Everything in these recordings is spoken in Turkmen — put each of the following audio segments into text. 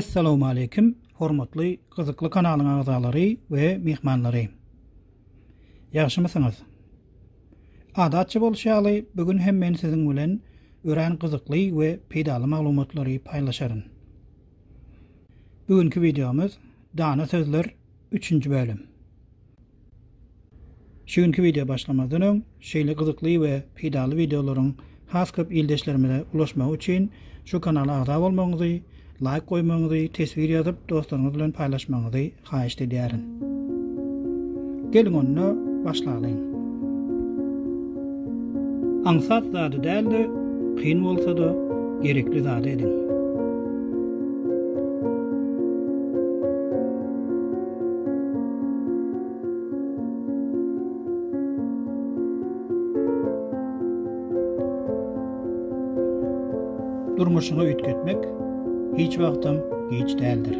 Assalamu alaykum, hormatly gyzykly kanalyň agzalary we mehmanlary. Ýagşymysyňyz? Adatçy bolşaly bugün hem men siziň bilen ören gyzykly we peýdaly maglumatlary paýlaşaryn. Bugünkü videomuz Dana sözler 3-nji bölüm. Şuňky video başlamazdan öň şeýle gyzykly we peýdaly videolaryň has köp ildeşlerime ulaşmak üçin şu kanala agza bolmagyňyzy, like koymagyňyzy, tesbir ýazyp dostlaryňyz bilen paýlaşmagyňyzy haýyş edýärin. Gelin onu başlaýyn. Aňsat zady däldi, kyn bolsa da gerekli zady edin. Durmuşyňy üýtgetmek hiç wagtym geç däldir.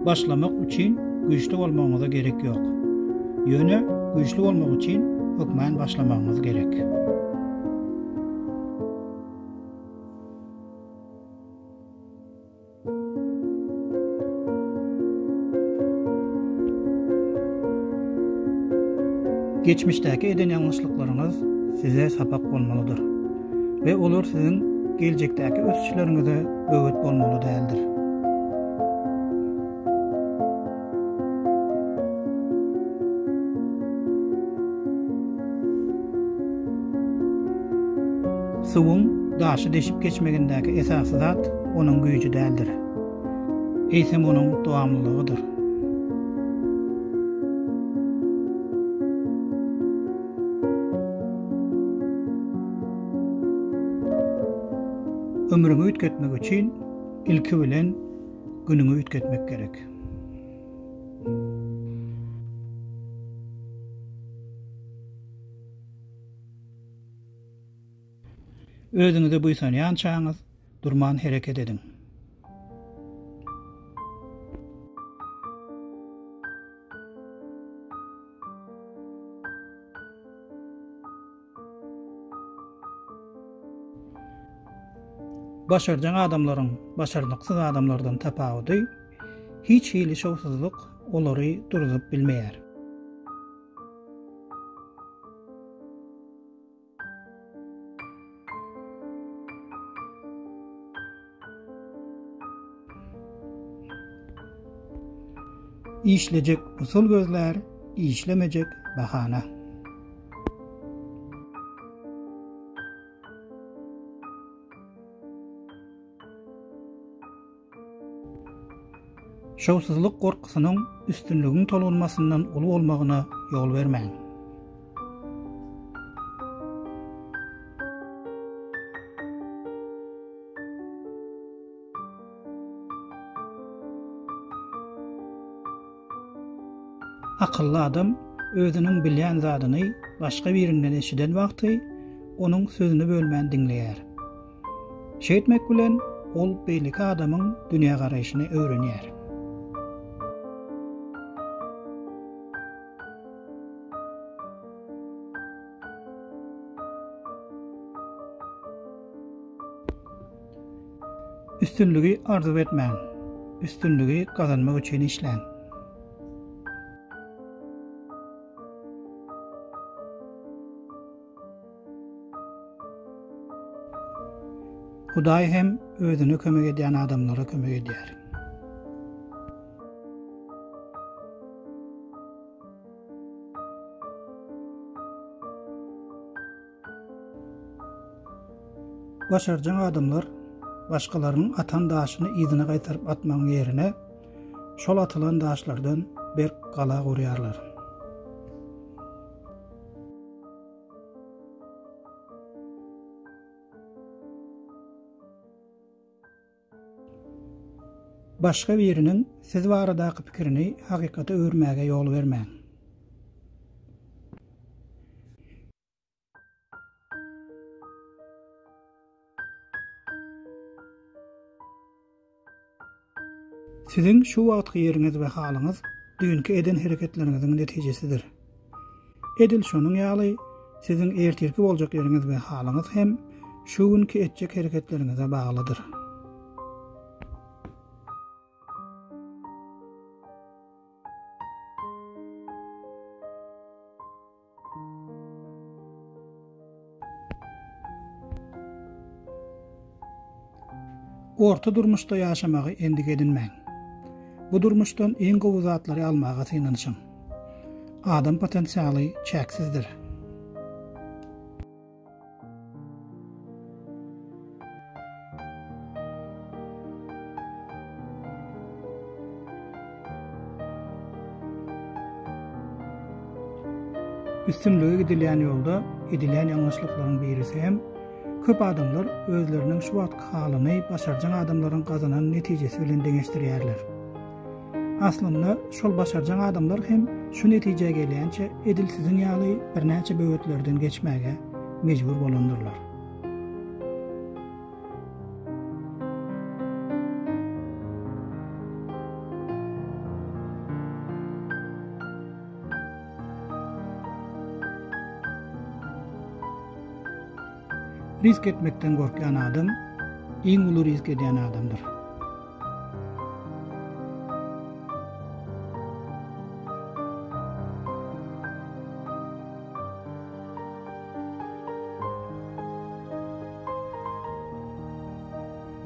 Başlamak üçin güýçli bolmagyňyza gerek ýok. Ýöne güýçli bolmak üçin hökmän başlamagyňyz gerek. Geçmişdäki eden ýalňyşlyklaryňyz size sapak bolmalydyr we olar siziň geljekdäki ösüşleriňize böwet bolmaly däldir. Suwuň daşy deşip geçmegindäki esasy zat onuň güýji däldir. Eýsem onuň dowamlylygydyr. Ömrüňi üýtgetmek üçin ilki bilen günüňi üýtgetmek gerek. Özüňizi buýsanýan çaňyz durman hereket edin. Başarjan adamlaryň başarnyksyz adamlardan tapagudy hiç hili şowsuzlyk olary durup bilmeýär. İşlejek usul gözler, işlemejek bahana. Şowsuzlyk gorkusynyň üstünlügiň tolunmasyndan uly bolmagyna ýol bermäň. Akıllı adam özüniň bilýän zadyny başga birinden eşiden wagty onuň sözüni bölmän diňleýär. Şeýtmek bilen ol beýleki adamyň dünýä garaýşyny öwrenýär. Üstünlügi arzu etmän, üstünlügi kazanmak üçin işlän. Hudaý hem özüne kömek edýän adamlara kömek edýär. Başarjan adamlar başkalarının atan daşyny izine gaýtaryp atmagyň ýerine şol atylan daşlardan bir gala gurýarlar. Başga biriniň siz baradaky pikirini hakykata öwürmäge ýol bermäň. Sizin şu wagtky ýeriňiz we halyňyz düňkü eden hereketleriňiziň netijesidir. Edil şonuň ýaly sizin ertirki boljak ýeriňiz we halyňyz hem şu günkü etjek hereketleriňize baglydyr. Orta durmuşda ýaşamagy endik edinmäň. Bu durmuşdan en gowy zatlary almaga synanyşyň. Adam potensialy çäksizdir. Üstünlüğü gidilýän ýolda edilýän ýalňyşlyklaryň birisi hem köp adamlar özleriniň şu wagt halyny başarjak adamlaryň gazanan netijesi bilen deňeşdirýärler. Aslında şol başarjak adamlar hem şu netijeye gelýänçe edil sizin ýaly birnäçe böwetlerden geçmäge mejbur bolandyrlar. Risk etmekten gorkýan adam iň uly risk edýän adamdyr.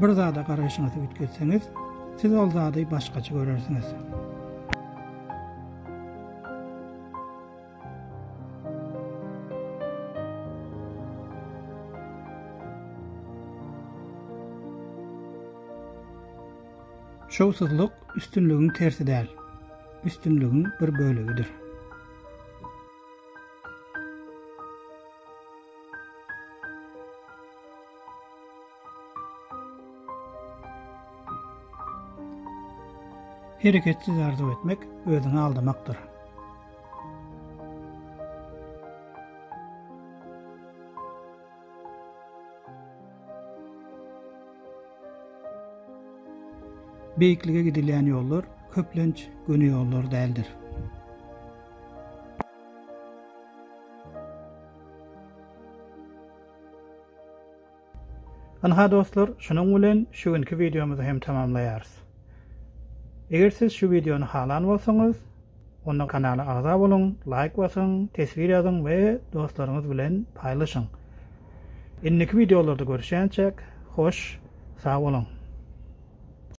Bir zada garaşyňyzy bütgetseňiz, siz ol zady başgaça görersiňiz. Şowsuzlyk üstünlüğün tersi däl. Üstünlüğün bir bölügidir. Hereketsiz arzu etmek özüni aldamakdır. Beýiklige gidilýän ýollar köplenç göni ýollar däldir. Anha dostlar, şunuň bilen şu günkü videomuzy hem tamamlaýarys. Eger siz şu videonu halan bolsaňyz, onda kanala agza bolun, like basyň, tesbir ýazyň we dostlaryňyz bilen paýlaşyň. Inniki videolarda görüşýänçek, hoş, sag bolun.